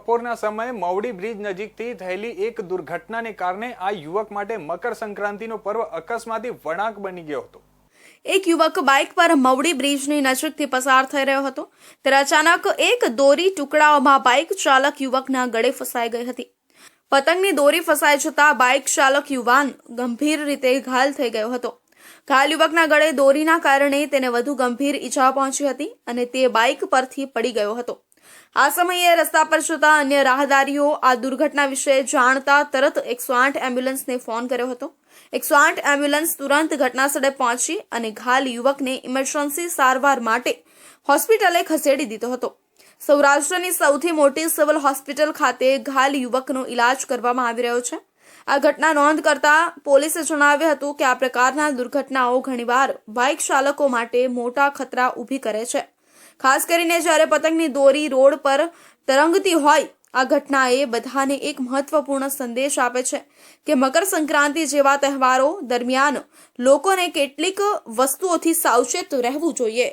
બપોરના સમયે મવડી બ્રિજ નજીકથી થયેલી એક દુર્ઘટનાને કારણે આ યુવક માટે મકર સંક્રાંતિનો પર્વ અકસ્માતી વળાંક બની ગયો હતો। એક યુવક બાઇક પર મવડી બ્રિજની નજીકથી પસાર થઈ રહ્યો હતો ત્યારે અચાનક એક દોરી ટુકડાઓમાં બાઇક ચાલક યુવકના ગળે ફસાઈ ગઈ હતી। પતંગની દોરી ફસાઈ જતા બાઇક ચાલક યુવાન ગંભીર રીતે ઘાયલ થઈ ગયો હતો। ઘાયલ યુવકના ગળે દોરીના કારણે તેને વધુ ગંભીર ઈજા પહોંચી હતી અને તે બાઇક પરથી પડી ગયો હતો। આ સમયે રસ્તા પર જતા અન્ય રાહદારીઓ આ દુર્ઘટના વિશે જાણતા તરત 108 એમ્બ્યુલન્સને ફોન કર્યો હતો। 108 એમ્બ્યુલન્સ તુરંત ઘટનાસ્થળે પહોંચી અને ઘાયલ યુવકને ઇમરજન્સી સારવાર માટે હોસ્પિટલે ખસેડી દીધો હતો। સૌરાષ્ટ્રની સૌથી મોટી સિવિલ હોસ્પિટલ ખાતે ઘાયલ યુવકનો ઇલાજ કરવામાં આવી રહ્યો છે। આ ઘટના નોંધ કરતા પોલીસે જણાવ્યું હતું કે આ પ્રકારના દુર્ઘટનાઓ ઘણીવાર બાઇક ચાલકો માટે મોટા ખતરા ઊભી કરે છે। ખાસ કરીને જ્યારે પતંગની દોરી રોડ પર તરંગતી હોય। આ ઘટનાએ બધાને એક મહત્વપૂર્ણ સંદેશ આપે છે કે મકર સંક્રાંતિ જેવા તહેવારો દરમિયાન લોકોને કેટલીક વસ્તુઓથી સાવચેત રહેવું જોઈએ।